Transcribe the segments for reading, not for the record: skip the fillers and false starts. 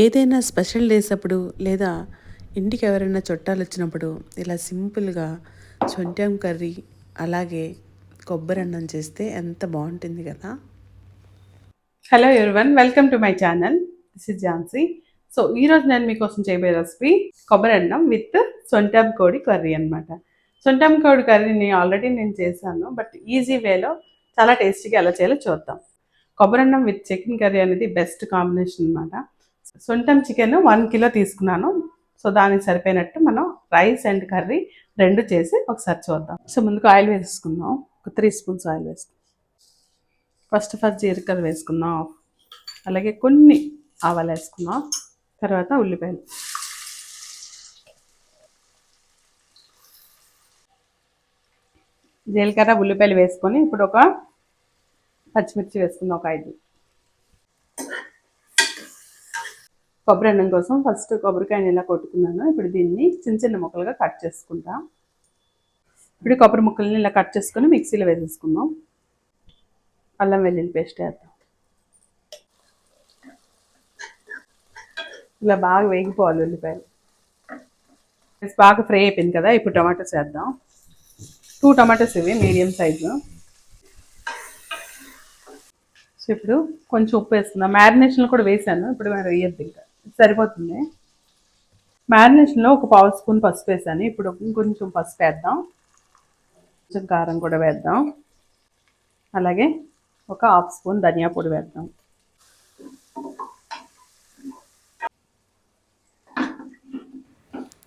ఏదైనా special days అప్పుడు లేదా ఇంటికి ఎవరైనా చుట్టాలు వచ్చినప్పుడు ఇలా సింపుల్గా సొంఠం కర్రీ అలాగే కొబ్బరి అన్నం చేస్తే ఎంత బాగుంటుంది కదా. Hello everyone, welcome to my channel. This is Jhansi. So ఈరోజు నేను మీకోసం చేయబోయే రెసిపీ కొబ్బరి అన్నం విత్ సొంఠం కోడి కర్రీ అనమాట. సొంఠం కోడి కర్రీని ఆల్రెడీ నేను చేశాను, బట్ ఈజీ వేలో చాలా టేస్టీగా ఎలా చేయాలో చూద్దాం. కొబ్బరి అన్నం విత్ చికెన్ కర్రీ అనేది బెస్ట్ కాంబినేషన్ అనమాట. సొంఠం చికెన్ 1 కిలో తీసుకున్నాను. సో దానికి సరిపోయినట్టు మనం రైస్ అండ్ కర్రీ రెండు చేసి ఒకసారి చూద్దాం. సో ముందుకు ఆయిల్ వేసుకుందాం. ఒక 3 స్పూన్స్ ఆయిల్ వేసుకుందాం. ఫస్ట్ జీలకర్ర వేసుకుందాం. అలాగే కొన్ని ఆవాలు వేసుకుందాం. తర్వాత ఉల్లిపాయలు, జీలకర్ర ఉల్లిపాయలు వేసుకొని ఇప్పుడు ఒక పచ్చిమిర్చి వేసుకుందాం, ఒక 5. కొబ్బరి అన్నం కోసం ఫస్ట్ కొబ్బరికాయని ఇలా కొట్టుకున్నాను. ఇప్పుడు దీన్ని చిన్న చిన్న ముక్కలుగా కట్ చేసుకుంటాం. ఇప్పుడు కొబ్బరి ముక్కల్ని ఇలా కట్ చేసుకొని మిక్సీలో వేసేసుకుందాం. అల్లం వెల్లుల్లి పేస్ట్ వేద్దాం. ఇలా బాగా వేగిపోవాలి ఉల్లిపాయలు. బాగా ఫ్రై అయిపోయింది కదా. ఇప్పుడు టమాటోస్ వేద్దాం. 2 టమాటోస్ ఇవి మీడియం సైజు. సో ఇప్పుడు కొంచెం ఉప్పు వేసుకుందాం. మ్యారినేషన్లో కూడా వేసాను, ఇప్పుడు వేయద్దు, ఇంకా సరిపోతుంది. మ్యారినేషన్లో ఒక 1/2 స్పూన్ పసుపు వేసాను. ఇప్పుడు కొంచెం పసుపు వేద్దాం. కొంచెం కారం కూడా వేద్దాం. అలాగే ఒక 1/2 స్పూన్ ధనియా పొడి వేద్దాం.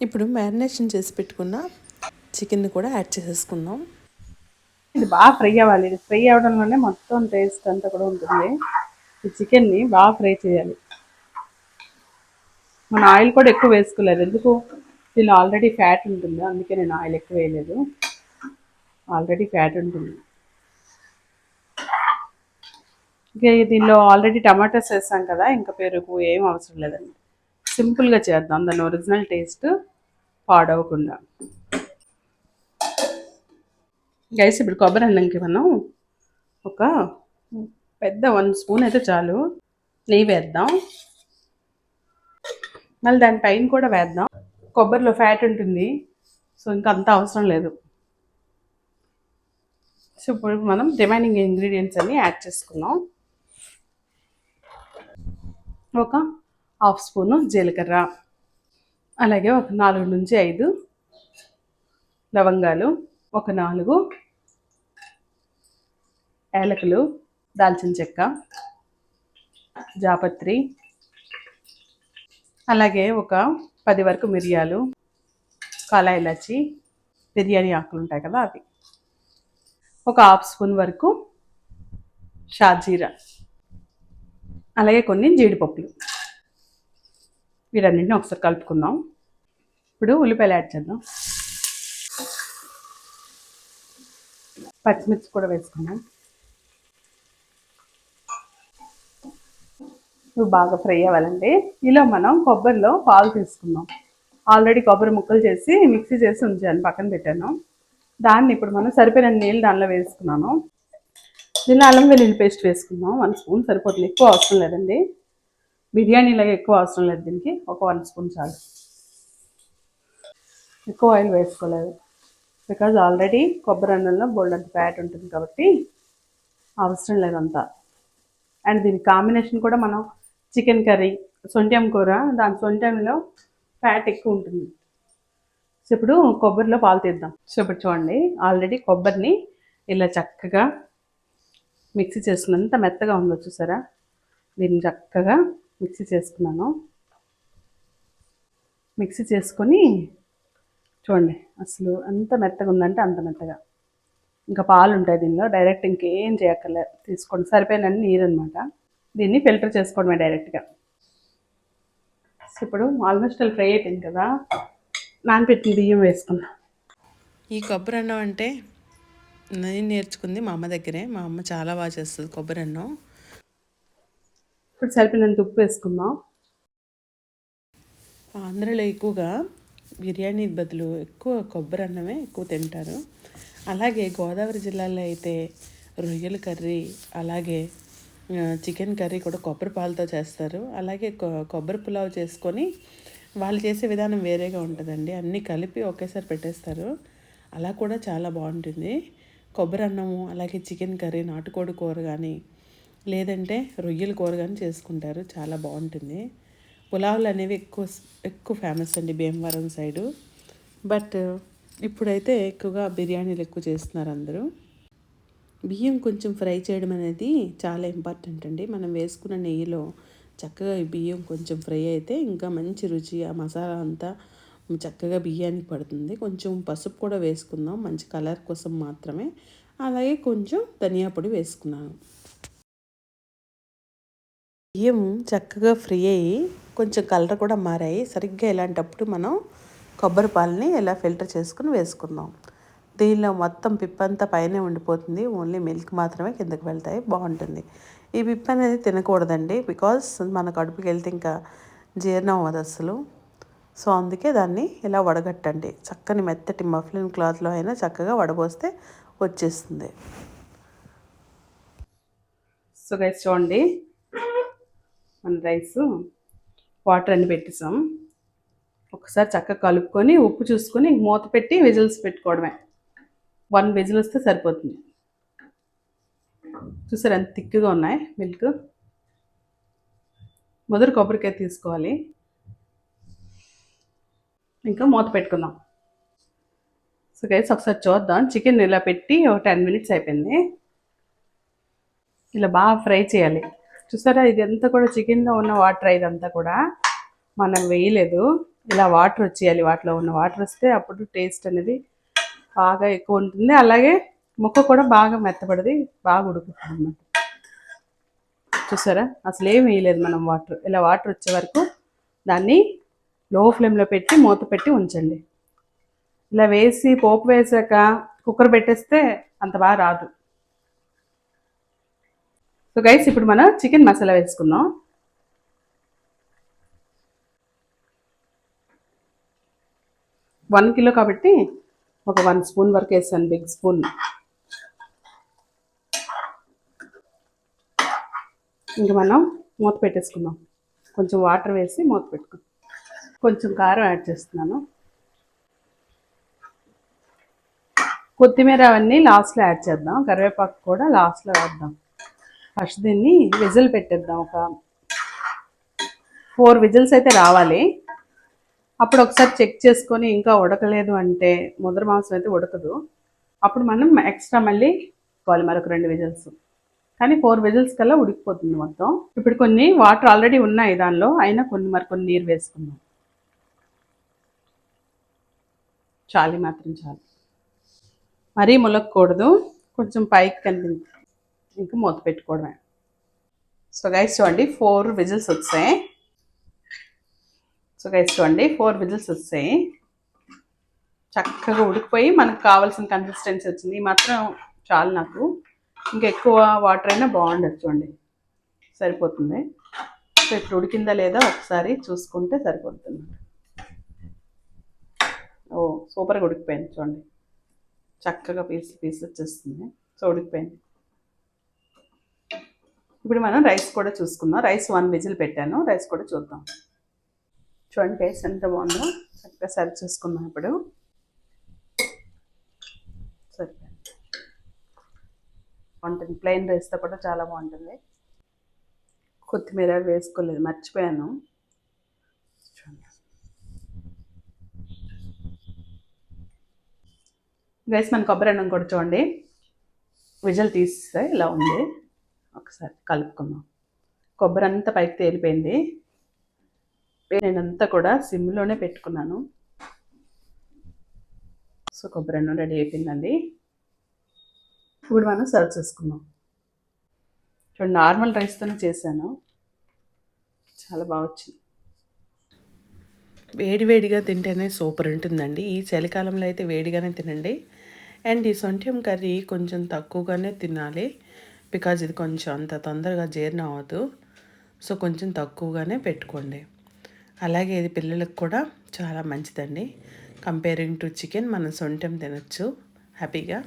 ఇప్పుడు మ్యారినేషన్ చేసి పెట్టుకున్న చికెన్ కూడా యాడ్ చేసేసుకుందాం. ఇది బాగా ఫ్రై అవ్వాలి. ఇది ఫ్రై అవ్వడంలోనే మొత్తం టేస్ట్ అంతా కూడా ఉంటుంది. ఈ చికెన్ని బాగా ఫ్రై చేయాలి. మన ఆయిల్ కూడా ఎక్కువ వేసుకోలేదు, ఎందుకు దీనిలో ఆల్రెడీ ఫ్యాట్ ఉంటుంది, అందుకే నేను ఆయిల్ ఎక్కువ వేయలేదు. ఆల్రెడీ ఫ్యాట్ ఉంటుంది. ఇంకా దీనిలో ఆల్రెడీ టమాటాస్ వేసాం కదా, ఇంకా పెరుగు ఏం అవసరం లేదండి. సింపుల్గా చేద్దాం, దాని ఒరిజినల్ టేస్ట్ పాడవకుండా. గైస్ ఇప్పుడు కొబ్బరి అన్నంకి మనం ఒక పెద్ద 1 స్పూన్ అయితే చాలు నెయ్యి వేద్దాం. మళ్ళీ దానిపైన కూడా వేద్దాం. కొబ్బరిలో ఫ్యాట్ ఉంటుంది, సో ఇంకా అంత అవసరం లేదు. సో ఇప్పుడు మనం రిమైనింగ్ ఇంగ్రీడియంట్స్ అన్ని యాడ్ చేసుకున్నాం. ఒక 1/2 స్పూను జీలకర్ర, అలాగే ఒక 4 నుంచి 5 లవంగాలు, ఒక 4 ఏలకులు, దాల్చిన చెక్క, జాపత్రి, అలాగే ఒక 10 వరకు మిరియాలు, కాలా ఇలాచి, బిర్యానీ ఆకులు ఉంటాయి కదా అవి, ఒక 1/2 స్పూన్ వరకు షాజీరా, అలాగే కొన్ని జీడిపప్పులు. వీటన్నింటిని ఒకసారి కలుపుకుందాం. ఇప్పుడు ఉల్లిపాయలు యాడ్ చేద్దాం. పచ్చిమిర్చి కూడా వేసుకుందాం. ఇవి బాగా ఫ్రై అవ్వాలండి. ఇలా మనం కొబ్బరిలో పాలు తీసుకుందాం. ఆల్రెడీ కొబ్బరి ముక్కలు చేసి మిక్సీ చేసి ఉంచాను, పక్కన పెట్టాను. దాన్ని ఇప్పుడు మనం సరిపోయిన నీళ్ళు దానిలో వేసుకున్నాను. దీనిలో అల్లం వెల్లుల్లి పేస్ట్ వేసుకుందాం. 1 స్పూన్ సరిపోతుంది, ఎక్కువ అవసరం లేదండి. బిర్యానీలాగా ఎక్కువ అవసరం లేదు, దీనికి ఒక 1 స్పూన్ చాలు. ఎక్కువ ఆయిల్ వేసుకోలేదు, బికాజ్ ఆల్రెడీ కొబ్బరి అన్నంలో బోల్డంత ఫ్యాట్ ఉంటుంది కాబట్టి అవసరం లేదంతా. అండ్ దీని కాంబినేషన్ కూడా మనం చికెన్ కర్రీ, సొంఠం కూర, దాని సొంఠంలో ఫ్యాట్ ఎక్కువ ఉంటుంది. సో ఇప్పుడు కొబ్బరిలో పాలు తీద్దాం. సో ఇప్పుడు చూడండి, ఆల్రెడీ కొబ్బరిని ఇలా చక్కగా మిక్సీ చేసుకున్నాను. ఎంత మెత్తగా ఉందో చూసారా. దీన్ని చక్కగా మిక్సీ చేసుకున్నాను. మిక్సీ చేసుకొని చూడండి, అసలు ఎంత మెత్తగా ఉందంటే అంత మెత్తగా. ఇంకా పాలు ఉంటాయి దీనిలో, డైరెక్ట్ ఇంకేం చేయక్కర్లేదు. తీసుకోండి, సరిపోయినన్ని నీరు అనమాట. దీన్ని ఫిల్టర్ చేసుకోవడమే డైరెక్ట్గా. ఇప్పుడు ఆల్మోస్ట్ అది ఫ్రై అయిపోయింది కదా, నానబెట్టిన బియ్యం వేసుకుందాం. ఈ కొబ్బరి అన్నం అంటే నేను నేర్చుకుంది మా అమ్మ దగ్గరే. మా అమ్మ చాలా బాగా చేస్తుంది కొబ్బరి అన్నం. ఇప్పుడు సరిపోయినంత ఉప్పు వేసుకుందాం. ఆంధ్రలో ఎక్కువగా బిర్యానీ బదులు ఎక్కువ కొబ్బరి అన్నమే ఎక్కువ తింటారు. అలాగే గోదావరి జిల్లాలో అయితే రొయ్యల కర్రీ, అలాగే చికెన్ కర్రీ కూడా కొబ్బరి పాలతో చేస్తారు. అలాగే కొబ్బరి పులావ్ చేసుకొని వాళ్ళు చేసే విధానం వేరేగా ఉంటుందండి. అన్నీ కలిపి ఒకేసారి పెట్టేస్తారు. అలా కూడా చాలా బాగుంటుంది. కొబ్బరి అన్నము అలాగే చికెన్ కర్రీ, నాటుకోడి కూర కానీ లేదంటే రొయ్యల కూర కానీ చేసుకుంటారు. చాలా బాగుంటుంది. పులావులు అనేవి ఎక్కువ ఎక్కువ ఫేమస్ అండి భీమవరం సైడు. బట్ ఇప్పుడైతే ఎక్కువగా బిర్యానీలు ఎక్కువ చేస్తున్నారు అందరూ. బియ్యం కొంచెం ఫ్రై చేయడం అనేది చాలా ఇంపార్టెంట్ అండి. మనం వేసుకున్న నెయ్యిలో చక్కగా ఈ బియ్యం కొంచెం ఫ్రై అయితే ఇంకా మంచి రుచి, ఆ మసాలా అంతా చక్కగా బియ్యానికి పడుతుంది. కొంచెం పసుపు కూడా వేసుకుందాం మంచి కలర్ కోసం మాత్రమే. అలాగే కొంచెం ధనియా పొడి వేసుకున్నాను. బియ్యం చక్కగా ఫ్రై అయ్యి కొంచెం కలర్ కూడా మారాయి. సరిగ్గా ఇలాంటప్పుడు మనం కొబ్బరి పాలని ఇలా ఫిల్టర్ చేసుకుని వేసుకుందాం. దీనిలో మొత్తం పిప్పంతా పైనే ఉండిపోతుంది. ఓన్లీ మిల్క్ మాత్రమే కిందకి వెళ్తాయి. బాగుంటుంది. ఈ పిప్ అనేది తినకూడదండి. బికాజ్ మన కడుపుకి వెళ్తే ఇంకా జీర్ణం అవ్వదు అసలు. సో అందుకే దాన్ని ఇలా వడగట్టండి. చక్కని మెత్తటి మఫ్లిన్ క్లాత్లో అయినా చక్కగా వడబోస్తే వచ్చేస్తుంది. సో గైస్ చూడండి, మన రైస్ వాటర్ అన్ని పెట్టేసాం. ఒకసారి చక్కగా కలుపుకొని ఉప్పు చూసుకొని మూత పెట్టి విజిల్స్ పెట్టుకోవడమే. 1 విజిల్ వస్తే సరిపోతుంది. చూసారు ఎంత థిక్గా ఉన్నాయి మిల్క్. మొదటి కొబ్బరికాయ తీసుకోవాలి. ఇంకా మూత పెట్టుకుందాం. సో గైస్ ఒకసారి చూద్దాం. చికెన్ ఇలా పెట్టి ఒక 10 మినిట్స్ అయిపోయింది. ఇలా బాగా ఫ్రై చేయాలి. చూసారా, ఇది అంతా కూడా చికెన్లో ఉన్న వాటర్, ఇదంతా కూడా మనం వేయలేదు. ఇలా వాటర్ వచ్చేయాలి. వాటిలో ఉన్న వాటర్ వస్తే అప్పుడు టేస్ట్ అనేది బాగా ఎక్కువ ఉంటుంది. అలాగే ముక్క కూడా బాగా మెత్తపడింది, బాగా ఉడుకుతుంది అన్నమాట. చూసారా, అసలు ఏం వేయలేదు మనం వాటర్. ఇలా వాటర్ వచ్చే వరకు దాన్ని లో ఫ్లేమ్లో పెట్టి మూత పెట్టి ఉంచండి. ఇలా వేసి పోపు వేసాక కుక్కర్ పెట్టేస్తే అంత బాగా రాదు. సో గైస్ ఇప్పుడు మనం చికెన్ మసాలా వేసుకుందాం. వన్ కిలో కాబట్టి ఒక 1 స్పూన్ వరకు వేసాను, బిగ్ స్పూన్. ఇంక మనం మూత పెట్టేసుకుందాం. కొంచెం వాటర్ వేసి మూత పెట్టుకుందాం. కొంచెం కారం యాడ్ చేస్తున్నాను. కొత్తిమీర అవన్నీ లాస్ట్లో యాడ్ చేద్దాం. కరివేపాకు కూడా లాస్ట్లో వేద్దాం. ఫస్ట్ దీన్ని విజిల్ పెట్టేద్దాం. ఒక 4 విజిల్స్ అయితే రావాలి. అప్పుడు ఒకసారి చెక్ చేసుకొని ఇంకా ఉడకలేదు అంటే ముద్ర మాంసం అయితే ఉడకదు. అప్పుడు మనం ఎక్స్ట్రా మళ్ళీ కావాలి మరొక 2 విజిల్స్. కానీ 4 విజిల్స్ కల్లా ఉడికిపోతుంది మొత్తం. ఇప్పుడు కొన్ని వాటర్ ఆల్రెడీ ఉన్నాయి దానిలో, అయినా మరికొన్ని నీరు వేసుకుందాం. చాలి మాత్రం చాలు, మరీ ములగకూడదు. కొంచెం పైకి కనిపించి ఇంకా మూత పెట్టుకోవడమే. సో గైస్ చూడండి 4 విజిల్స్ వచ్చాయి. చక్కగా ఉడికిపోయి మనకు కావాల్సిన కన్సిస్టెన్సీ వచ్చింది. ఈ మాత్రం చాలు నాకు. ఇంకా ఎక్కువ వాటర్ అయినా బాగుండదు. చూడండి సరిపోతుంది. సో ఇప్పుడు ఉడికిందా లేదా ఒకసారి చూసుకుంటే సరిపోతుంది. ఓ సూపర్గా ఉడికిపోయింది. చూడండి చక్కగా పీస్ వచ్చేస్తుంది. సో ఉడికిపోయింది. ఇప్పుడు మనం రైస్ కూడా చూసుకుందాం. రైస్ 1 విజిల్ పెట్టాను. రైస్ కూడా చూద్దాం. చూడండి రైస్ ఎంత బాగుందో. చక్కగా సర్వ్ చూసుకుందాం. ఇప్పుడు సరిపోయింది. బాగుంటుంది. ప్లెయిన్ రైస్తో కూడా చాలా బాగుంటుంది. కొత్తిమీర వేసుకోలేదు, మర్చిపోయాను. గైస్ మన కొబ్బరి అన్నం కూడా చూడండి విజిల్ తీస్తే ఇలా ఉంది. ఒకసారి కలుపుకుందాం. కొబ్బరి అంతా పైకి తేలిపోయింది. నేనంతా కూడా సిమ్లోనే పెట్టుకున్నాను. సో కొబ్బరి అన్నం రెడీ అయిపోయిందండి. ఇప్పుడు మనం సర్వ్ చేసుకుందాం. చూడండి నార్మల్ రైస్తోనే చేశాను, చాలా బాగా వచ్చింది. వేడివేడిగా తింటేనే సూపర్ ఉంటుందండి. ఈ చలికాలంలో అయితే వేడిగానే తినండి. అండ్ ఈ సొంఠం కర్రీ కొంచెం తక్కువగానే తినాలి. బికాజ్ ఇది కొంచెం అంత తొందరగా జీర్ణం అవ్వదు. సో కొంచెం తక్కువగానే పెట్టుకోండి. అలాగే ఇది పిల్లలకు కూడా చాలా మంచిదండి. కంపేరింగ్ టు చికెన్ మనం సొంఠం తినచ్చు హ్యాపీగా.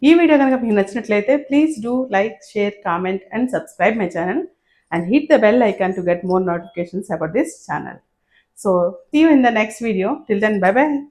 ఈ వీడియో కనుక మీకు నచ్చినట్లయితే please do like, share, comment and subscribe my channel and hit the bell icon to get more notifications about this channel. So see you in the next video. Till then, bye bye.